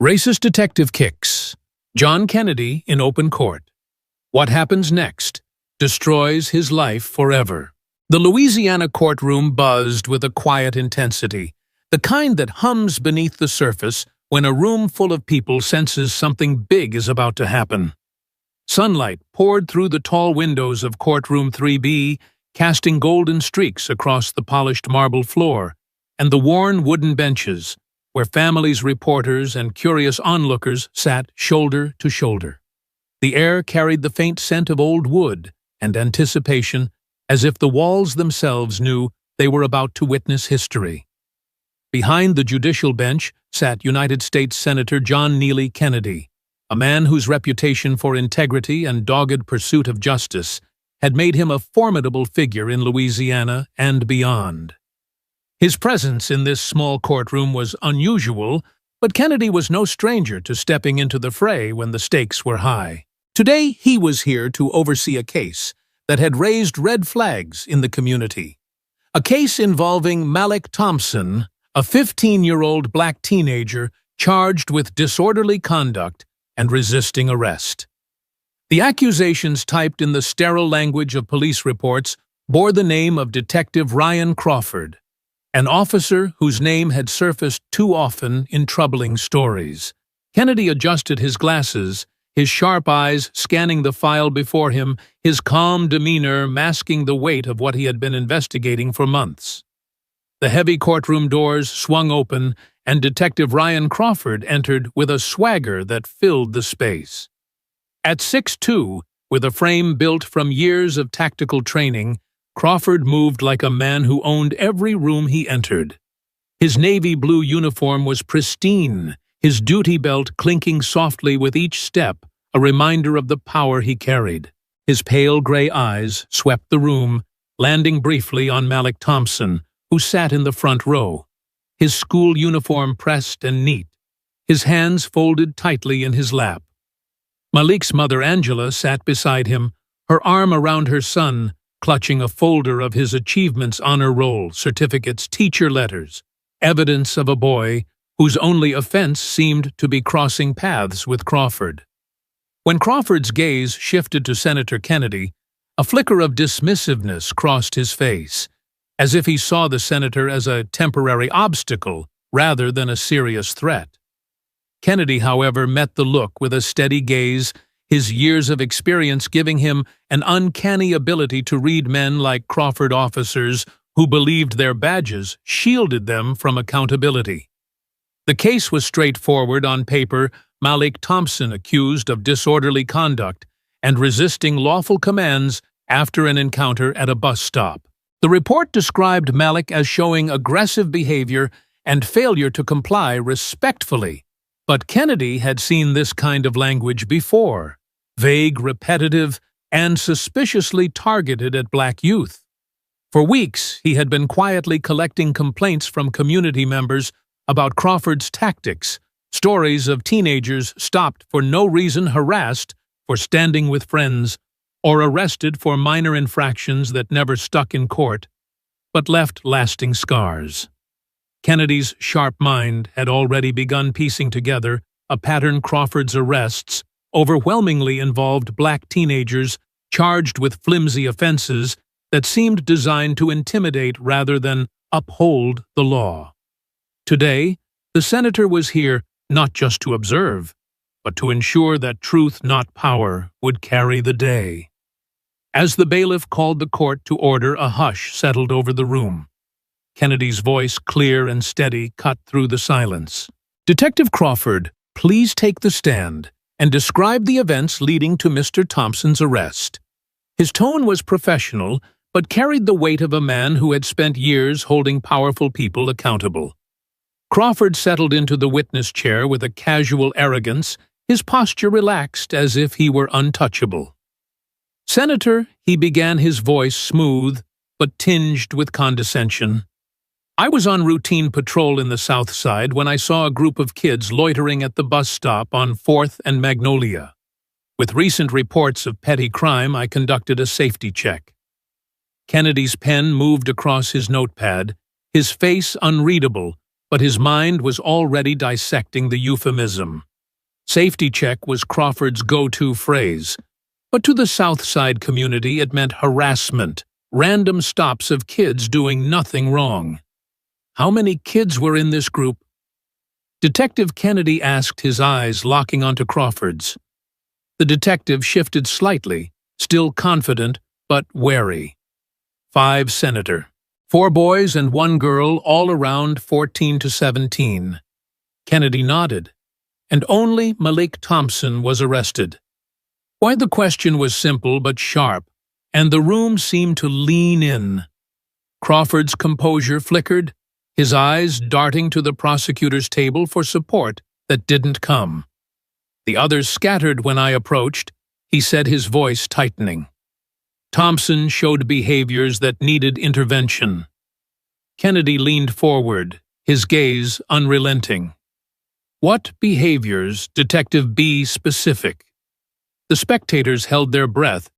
Racist detective kicks. John Kennedy in open court. What happens next? Destroys his life forever. The Louisiana courtroom buzzed with a quiet intensity, the kind that hums beneath the surface when a room full of people senses something big is about to happen. Sunlight poured through the tall windows of courtroom 3B, casting golden streaks across the polished marble floor and the worn wooden benches, where families, reporters, and curious onlookers sat shoulder to shoulder. The air carried the faint scent of old wood and anticipation, as if the walls themselves knew they were about to witness history. Behind the judicial bench sat United States Senator John Neely Kennedy, a man whose reputation for integrity and dogged pursuit of justice had made him a formidable figure in Louisiana and beyond. His presence in this small courtroom was unusual, but Kennedy was no stranger to stepping into the fray when the stakes were high. Today, he was here to oversee a case that had raised red flags in the community. A case involving Malik Thompson, a 15-year-old black teenager charged with disorderly conduct and resisting arrest. The accusations, typed in the sterile language of police reports, bore the name of Detective Ryan Crawford, an officer whose name had surfaced too often in troubling stories. Kennedy adjusted his glasses, his sharp eyes scanning the file before him, his calm demeanor masking the weight of what he had been investigating for months. The heavy courtroom doors swung open, and Detective Ryan Crawford entered with a swagger that filled the space. At 6'2", with a frame built from years of tactical training, Crawford moved like a man who owned every room he entered. His navy blue uniform was pristine, his duty belt clinking softly with each step, a reminder of the power he carried. His pale gray eyes swept the room, landing briefly on Malik Thompson, who sat in the front row, his school uniform pressed and neat, his hands folded tightly in his lap. Malik's mother Angela sat beside him, her arm around her son, clutching a folder of his achievements, honor roll, certificates, teacher letters, evidence of a boy whose only offense seemed to be crossing paths with Crawford. When Crawford's gaze shifted to Senator Kennedy, a flicker of dismissiveness crossed his face, as if he saw the senator as a temporary obstacle rather than a serious threat. Kennedy, however, met the look with a steady gaze, his years of experience giving him an uncanny ability to read men like Crawford officers who believed their badges shielded them from accountability. The case was straightforward on paper: Malik Thompson accused of disorderly conduct and resisting lawful commands after an encounter at a bus stop. The report described Malik as showing aggressive behavior and failure to comply respectfully. But Kennedy had seen this kind of language before: vague, repetitive, and suspiciously targeted at black youth. For weeks, he had been quietly collecting complaints from community members about Crawford's tactics, stories of teenagers stopped for no reason, harassed for standing with friends, or arrested for minor infractions that never stuck in court, but left lasting scars. Kennedy's sharp mind had already begun piecing together a pattern. Crawford's arrests overwhelmingly involved black teenagers charged with flimsy offenses that seemed designed to intimidate rather than uphold the law. Today, the senator was here not just to observe, but to ensure that truth, not power, would carry the day. As the bailiff called the court to order, a hush settled over the room. Kennedy's voice, clear and steady, cut through the silence. "Detective Crawford, please take the stand and describe the events leading to Mr. Thompson's arrest." His tone was professional, but carried the weight of a man who had spent years holding powerful people accountable. Crawford settled into the witness chair with a casual arrogance, his posture relaxed as if he were untouchable. "Senator," he began, his voice smooth but tinged with condescension, "I was on routine patrol in the South Side when I saw a group of kids loitering at the bus stop on 4th and Magnolia. With recent reports of petty crime, I conducted a safety check." Kennedy's pen moved across his notepad, his face unreadable, but his mind was already dissecting the euphemism. Safety check was Crawford's go-to phrase, but to the Southside community it meant harassment, random stops of kids doing nothing wrong. How many kids were in this group? Detective Kennedy asked, his eyes locking onto Crawford's. The detective shifted slightly, still confident but wary. 5, Senator. 4 boys and 1 girl, all around 14 to 17. Kennedy nodded. And only Malik Thompson was arrested. Why, the question was simple but sharp, and the room seemed to lean in. Crawford's composure flickered, his eyes darting to the prosecutor's table for support that didn't come. The others scattered when I approached, he said, his voice tightening. Thompson showed behaviors that needed intervention. Kennedy leaned forward, his gaze unrelenting. What behaviors, Detective B specific? The spectators held their breath,